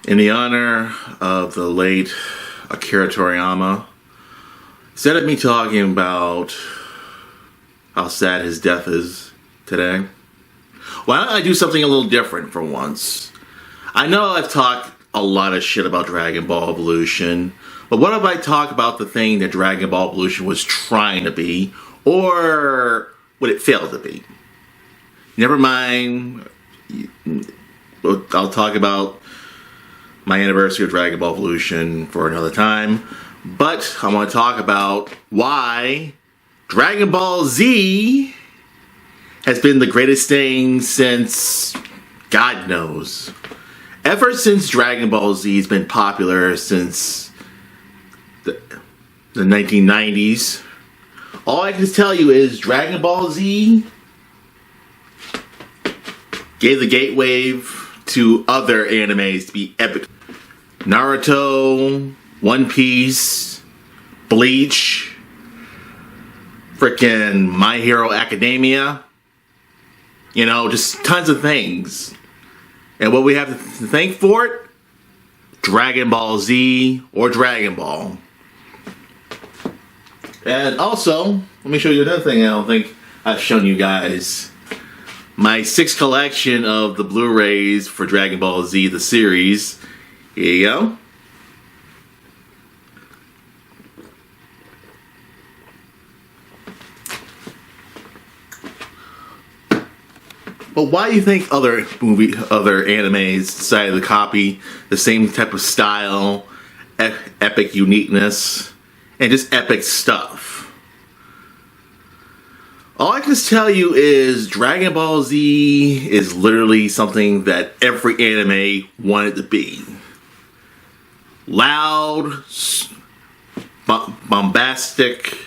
In the honor of the late Akira Toriyama, instead of me talking about how sad his death is today, why don't I do something a little different for once? I know I've talked a lot of shit about Dragon Ball Evolution, but what if I talk about the thing that Dragon Ball Evolution was trying to be, or what it failed to be? Never mind, I'll talk about my anniversary of Dragon Ball Evolution for another time, but I want to talk about why Dragon Ball Z has been the greatest thing since God knows. Ever since Dragon Ball Z has been popular since the 1990s, all I can tell you is Dragon Ball Z gave the gateway to other animes to be epic. Naruto, One Piece, Bleach, frickin' My Hero Academia, just tons of things. And what we have to thank for it? Dragon Ball Z or Dragon Ball. And also, let me show you another thing I don't think I've shown you guys. My 6th collection of the Blu-rays for Dragon Ball Z, the series. Here you go. But why do you think other animes decided to copy the same type of style, epic uniqueness, and just epic stuff? All I can tell you is Dragon Ball Z is literally something that every anime wanted to be. Loud, bombastic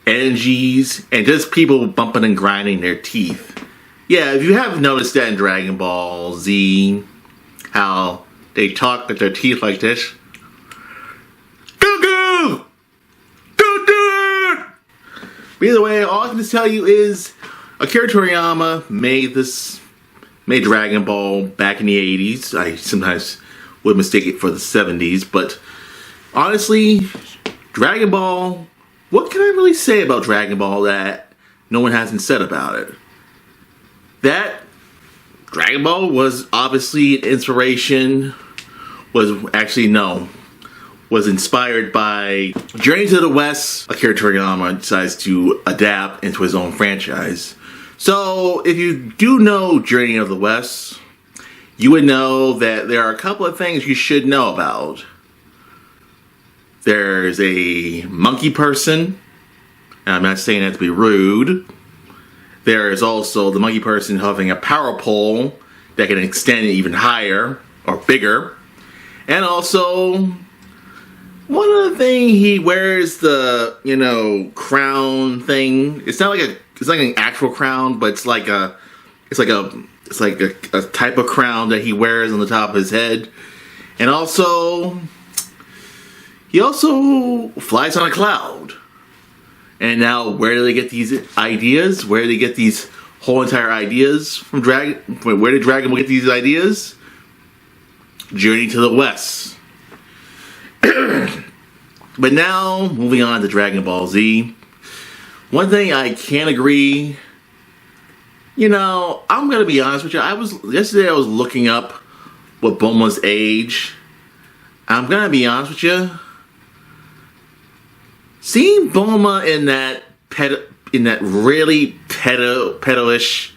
energies, and just people bumping and grinding their teeth. Yeah, if you haven't noticed that in Dragon Ball Z, how they talk with their teeth like this. Goku! Don't do it! But either way, all I can tell you is Akira Toriyama made Dragon Ball back in the 80s. I sometimes would mistake it for the 70s, but honestly, Dragon Ball, what can I really say about Dragon Ball that no one hasn't said about it? That Dragon Ball was obviously an inspiration, was inspired by Journey to the West. Akira Toriyama decides to adapt into his own franchise. So if you do know Journey of the West, you would know that there are a couple of things you should know about. There's a monkey person, and I'm not saying that to be rude. There is also the monkey person having a power pole that can extend even higher or bigger. And also, one other thing, he wears the, crown thing. It's not like an actual crown, but it's like a type of crown that he wears on the top of his head. And also, he also flies on a cloud. And now, where do they get these ideas? Where do they get these whole entire ideas from Dragon? Where did Dragon Ball get these ideas? Journey to the West. But now, moving on to Dragon Ball Z. One thing I can't agree. I'm gonna be honest with you. Yesterday I was looking up what Bulma's age. I'm gonna be honest with you. Seeing Bulma in that really pedo-ish,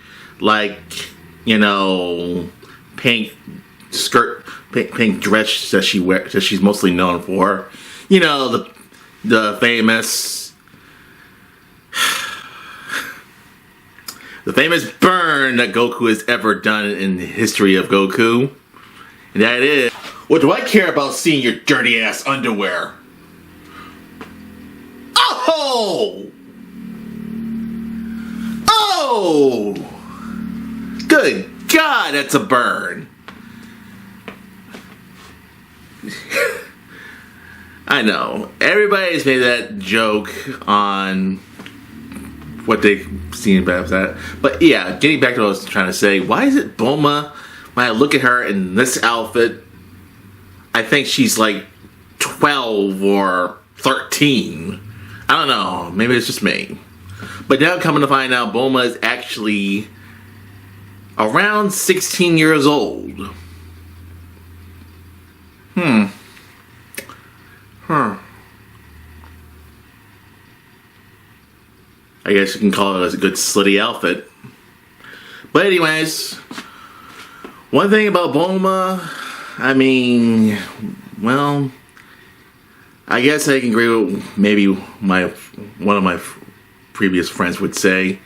pink skirt, pink dress that she wears, that she's mostly known for. The famous burn that Goku has ever done in the history of Goku. And that is, what do I care about seeing your dirty ass underwear? Oh! Oh! Good God, that's a burn. I know. Everybody's made that joke on what they've seen about that. But yeah, getting back to what I was trying to say, why is it Bulma when I look at her in this outfit, I think she's like 12 or 13. I don't know. Maybe it's just me. But now coming to find out, Bulma is actually around 16 years old. I guess you can call it a good slutty outfit. But anyways, one thing about Bulma, I mean, well, I guess I can agree with maybe one of my previous friends would say,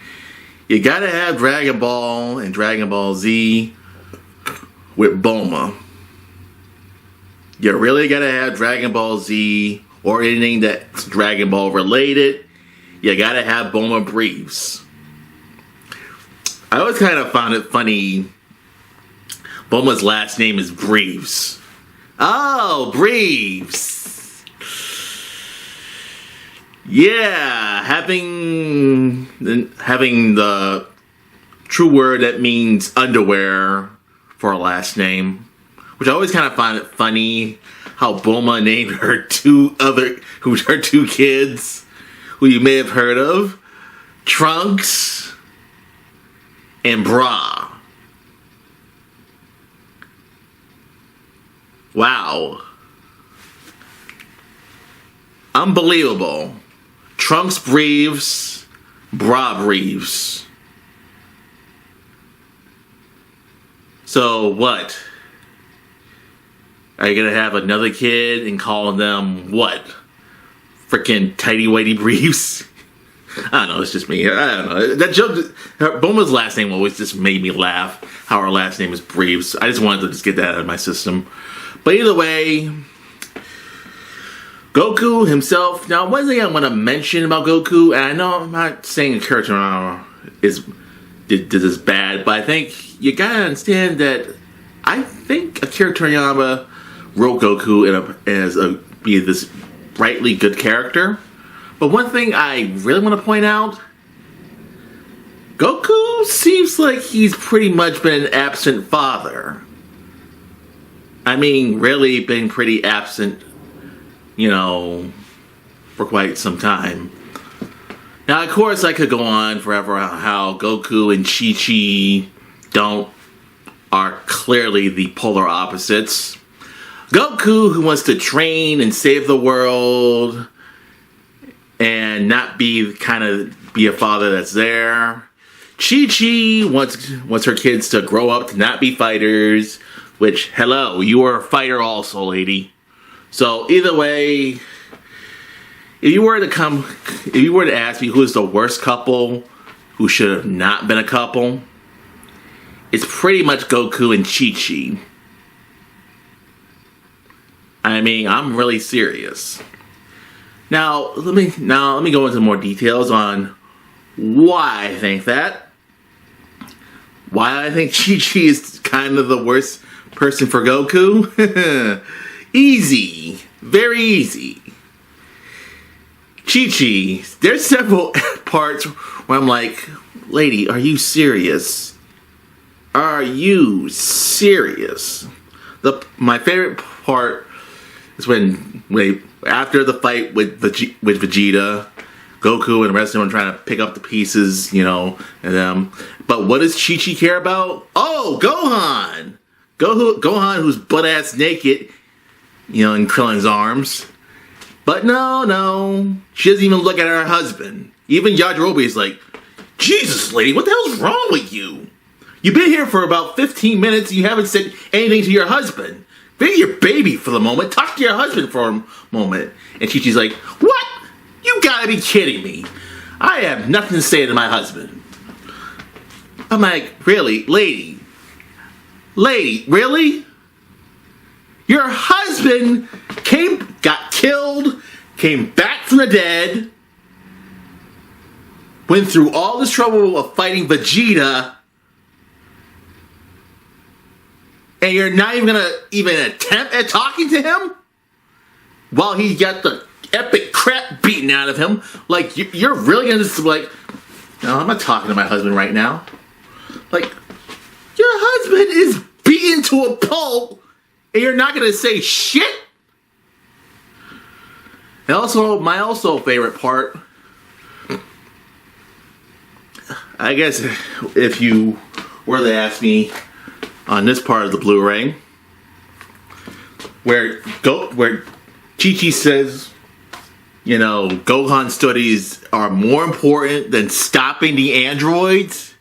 you gotta have Dragon Ball and Dragon Ball Z with Bulma. You really gotta have Dragon Ball Z or anything that's Dragon Ball related. You gotta have Bulma Briefs. I always kind of found it funny. Bulma's last name is Briefs. Oh, Briefs. Yeah, having the true word that means underwear for a last name, which I always kind of find it funny how Bulma named her two kids, who you may have heard of, Trunks and Bra. Wow. Unbelievable. Trunks Briefs, Bra Briefs. So what? Are you gonna have another kid and call them what? Freaking tighty whitey briefs? I don't know, it's just me. I don't know. That joke, Bulma's last name always just made me laugh. How her last name is Briefs. I just wanted to just get that out of my system. But either way, Goku himself. Now, one thing I want to mention about Goku, and I know I'm not saying Akira Toriyama did this bad, but I think you gotta understand that I think Akira Toriyama wrote Goku as be this brightly good character. But one thing I really want to point out, Goku seems like he's pretty much been an absent father. I mean, really been pretty absent, for quite some time. Now, of course, I could go on forever on how Goku and Chi-Chi are clearly the polar opposites. Goku, who wants to train and save the world and not be a father that's there. Chi-Chi wants her kids to grow up to not be fighters, which, hello, you are a fighter also, lady. So either way, if you were to ask me who is the worst couple who should have not been a couple, it's pretty much Goku and Chi-Chi. I mean, I'm really serious. Now let me go into more details on why I think that. Why I think Chi-Chi is kind of the worst person for Goku. Easy. Very easy. Chi-Chi, there's several parts where I'm like, lady, are you serious? Are you serious? My favorite part is when after the fight with Vegeta, Goku and the rest of them are trying to pick up the pieces, and them. But what does Chi-Chi care about? Oh, Gohan! Gohan, who's butt-ass naked, in Krillin's arms. But no. She doesn't even look at her husband. Even Yajirobe is like, Jesus, lady, what the hell's wrong with you? You've been here for about 15 minutes and you haven't said anything to your husband. Be your baby for the moment. Talk to your husband for a moment. And Chi-Chi's like, what? You gotta be kidding me. I have nothing to say to my husband. I'm like, really? Lady, really? Your husband got killed, came back from the dead, went through all this trouble of fighting Vegeta, and you're not even gonna attempt at talking to him? While he got the epic crap beaten out of him? Like, you're really gonna just like, no, I'm not talking to my husband right now. Like, your husband is beaten beaten to a pulp and you're not going to say shit? And also, my favorite part, I guess if you were to ask me on this part of the Blu-ray, where Chi-Chi says, you know, Gohan studies are more important than stopping the androids.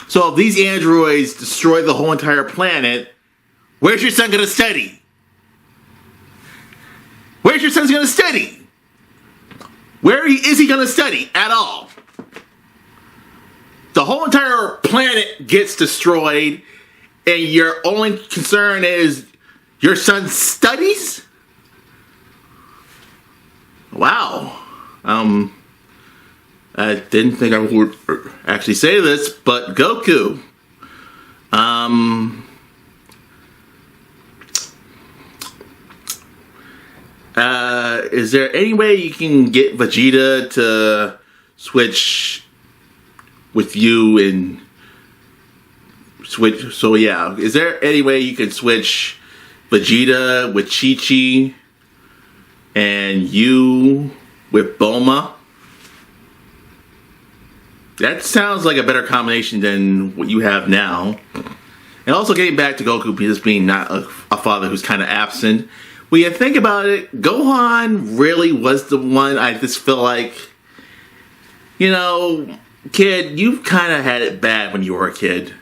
So if these androids destroy the whole entire planet, where's your son going to study? Where's your son going to study? Where is he going to study at all? The whole entire planet gets destroyed, and your only concern is your son's studies? Wow. I didn't think I would actually say this, but Goku. Is there any way you can get Vegeta to switch with you and switch? So yeah, is there any way you can switch Vegeta with Chi-Chi and you with Bulma? That sounds like a better combination than what you have now. And also getting back to Goku just being not a father who's kind of absent. When you think about it, Gohan really was the one. I just feel like, you know, kid, you kind of had it bad when you were a kid.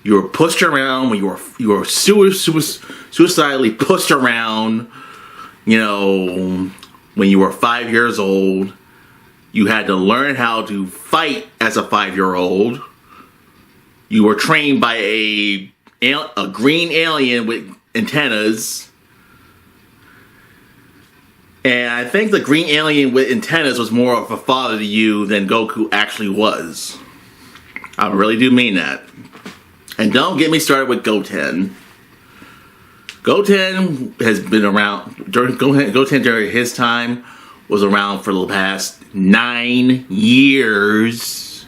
You were pushed around when you were suicidally pushed around. You know, when you were 5 years old, you had to learn how to fight as a 5-year-old. You were trained by a green alien with antennas. And I think the green alien with antennas was more of a father to you than Goku actually was. I really do mean that. And don't get me started with Goten. Goten has been around, Goten during his time was around for the past 9 years.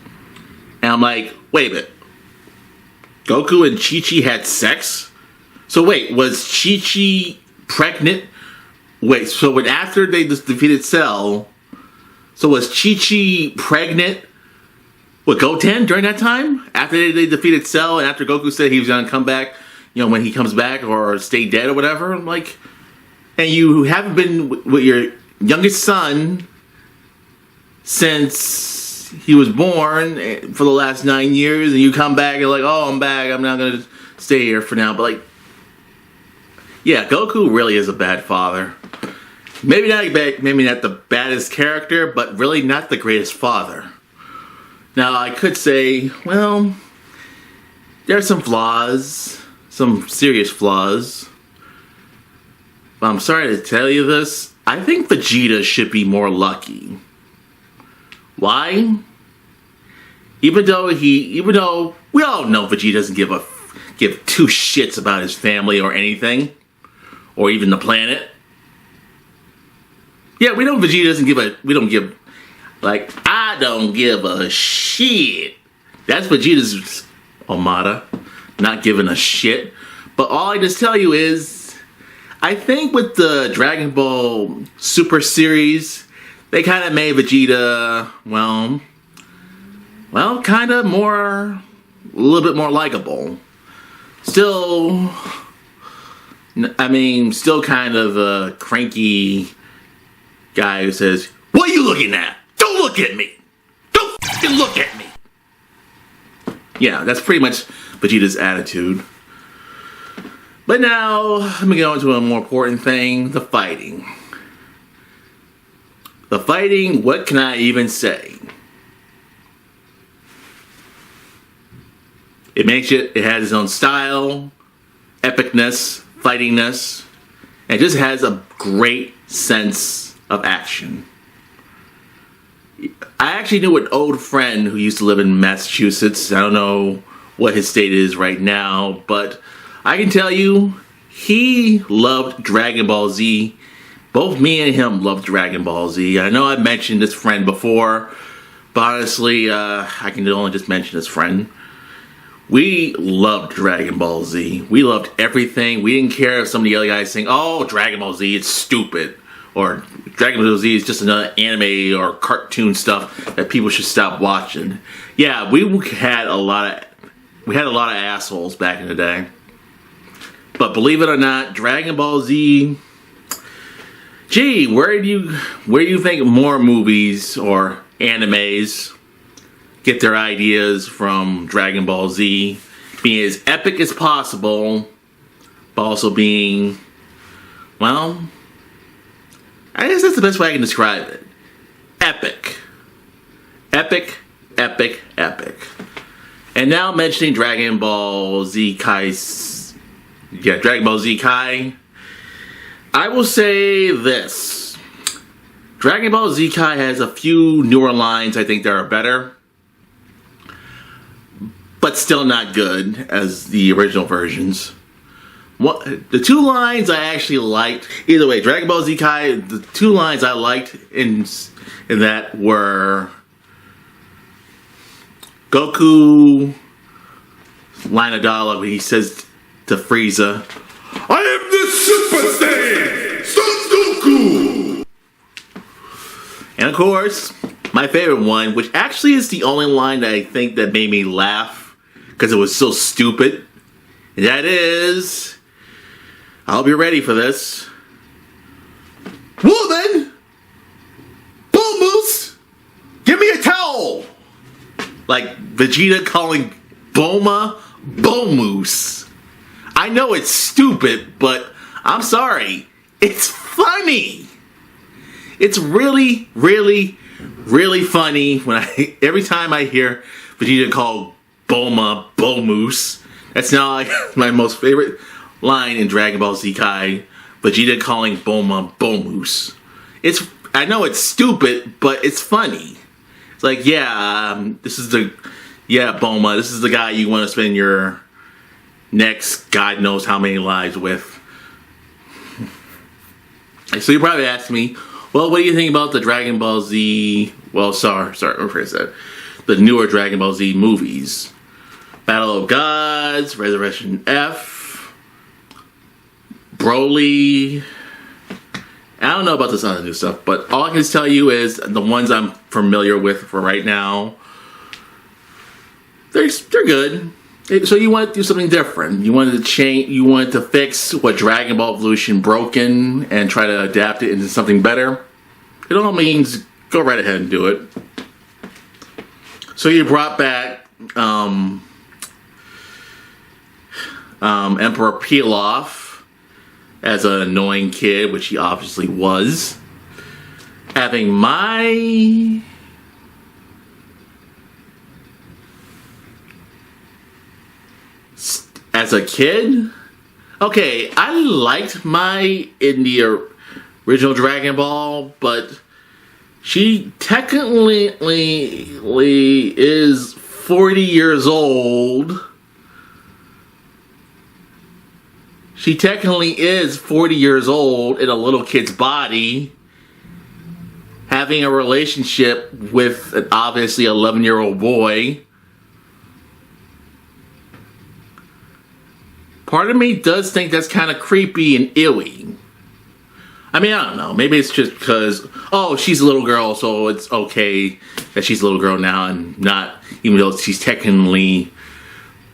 And I'm like, wait a minute. Goku and Chi-Chi had sex? So wait, was Chi-Chi pregnant? Wait, so when after they defeated Cell, so was Chi-Chi pregnant with Goten during that time? After they defeated Cell and after Goku said he was going to come back, you know, when he comes back or stay dead or whatever? I'm like, and you haven't been with your youngest son since he was born for the last 9 years, and you come back and like, oh, I'm back, I'm not going to stay here for now. But like, yeah, Goku really is a bad father. Maybe not the baddest character, but really not the greatest father. Now, I could say, well, there are some flaws, some serious flaws. But I'm sorry to tell you this, I think Vegeta should be more lucky. Why? Even though we all know Vegeta doesn't give two shits about his family or anything, or even the planet. Yeah, we know Vegeta doesn't I don't give a shit. That's Vegeta's Omada, not giving a shit. But all I just tell you is, I think with the Dragon Ball Super series, they kind of made Vegeta, well, kind of a little bit more likable. Still kind of a cranky guy who says, what are you looking at? Don't look at me! Don't fucking look at me! Yeah, that's pretty much Vegeta's attitude. But now, let me go into a more important thing, the fighting. The fighting, what can I even say? It has its own style, epicness, fightingness, and it just has a great sense of action. I actually knew an old friend who used to live in Massachusetts. I don't know what his state is right now, but I can tell you, he loved Dragon Ball Z. Both me and him loved Dragon Ball Z. I know I've mentioned this friend before, but honestly, I can only just mention this friend. We loved Dragon Ball Z. We loved everything. We didn't care if some of the other guys saying, "Oh, Dragon Ball Z, it's stupid," or "Dragon Ball Z is just another anime or cartoon stuff that people should stop watching." Yeah, we had a lot of assholes back in the day. But believe it or not, Dragon Ball Z. Gee, where do you think more movies or animes get their ideas from Dragon Ball Z? Being as epic as possible, but also being, well, I guess that's the best way I can describe it. Epic. Epic, epic, epic. And now mentioning Dragon Ball Z Dragon Ball Z Kai, I will say this. Dragon Ball Z Kai has a few newer lines I think that are better, but still not good as the original versions. The two lines I actually liked, either way, Dragon Ball Z Kai, the two lines I liked in that were Goku line of dialogue where he says to Frieza, "I am the Super Saiyan, Son Goku!" And of course, my favorite one, which actually is the only line that I think that made me laugh because it was so stupid, and that is, I hope you're ready for this. "Woman! Bull Moose! Give me a towel!" Like Vegeta calling Bulma Bull Moose. I know it's stupid, but I'm sorry. It's funny. It's really, really, really funny when every time I hear Vegeta call Bulma Bull Moose. That's now like my most favorite line in Dragon Ball Z Kai. Vegeta calling Bulma Bull Moose. I know it's stupid, but it's funny. It's like, Bulma, this is the guy you want to spend your next God knows how many lives with. So you probably ask me, well, what do you think about the Dragon Ball Z, rephrase that, the newer Dragon Ball Z movies? Battle of Gods, Resurrection F, Broly. I don't know about this other new stuff, but all I can tell you is the ones I'm familiar with for right now, they're good. So you want to do something different. You wanted to change. You wanted to fix what Dragon Ball Evolution broken and try to adapt it into something better. It all means go right ahead and do it. So you brought back Emperor Pilaf as an annoying kid, which he obviously was. Having my as a kid, okay, I liked my in the original Dragon Ball, but she technically is 40 years old. She technically is 40 years old in a little kid's body, having a relationship with an obviously 11-year-old boy. Part of me does think that's kind of creepy and ill-y. I mean, I don't know. Maybe it's just because, she's a little girl, so it's okay that she's a little girl now and not, even though she's technically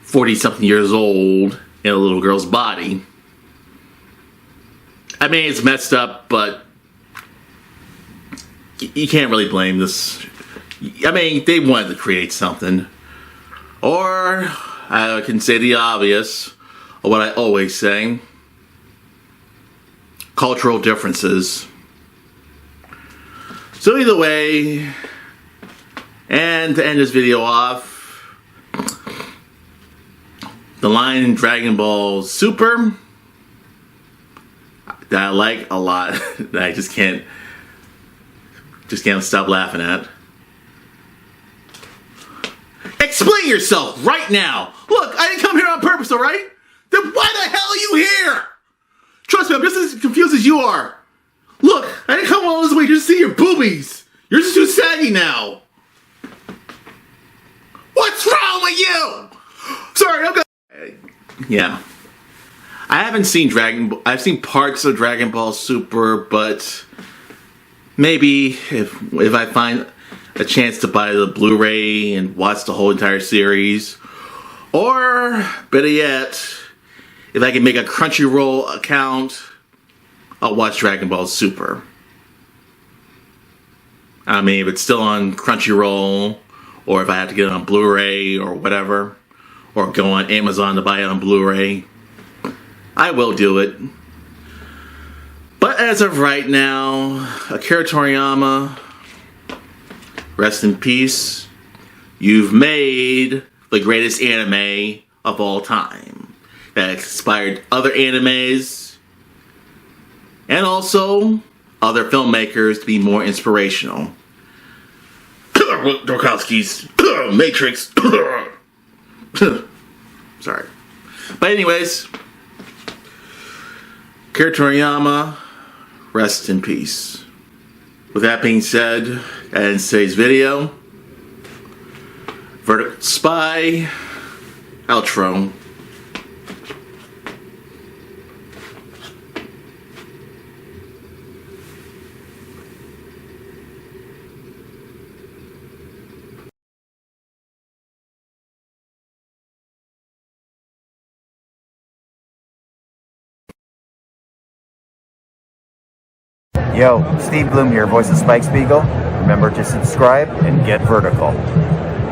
40-something years old in a little girl's body. I mean, it's messed up, but you can't really blame this. I mean, they wanted to create something. Or, I can say the obvious, or what I always say, cultural differences. So either way, and to end this video off, the line in Dragon Ball Super that I like a lot, that I just can't stop laughing at. Explain yourself right now. Look, I didn't come here on purpose, alright? Then why the hell are you here? Trust me, I'm just as confused as you are. Look, I didn't come all this way just to see your boobies. You're just too saggy now. What's wrong with you? Sorry, I'm going. Yeah. I haven't seen I've seen parts of Dragon Ball Super, but maybe if I find a chance to buy the Blu-ray and watch the whole entire series, or better yet, if I can make a Crunchyroll account, I'll watch Dragon Ball Super. I mean, if it's still on Crunchyroll, or if I have to get it on Blu-ray or whatever, or go on Amazon to buy it on Blu-ray, I will do it. But as of right now, Akira Toriyama, rest in peace. You've made the greatest anime of all time that inspired other animes and also other filmmakers to be more inspirational. Dorkowski's Matrix. Sorry. But anyways, Akira Toriyama, rest in peace. With that being said, that ends today's video. Verdict Spy, outro. Yo, Steve Bloom here, voice of Spike Spiegel. Remember to subscribe and get vertical.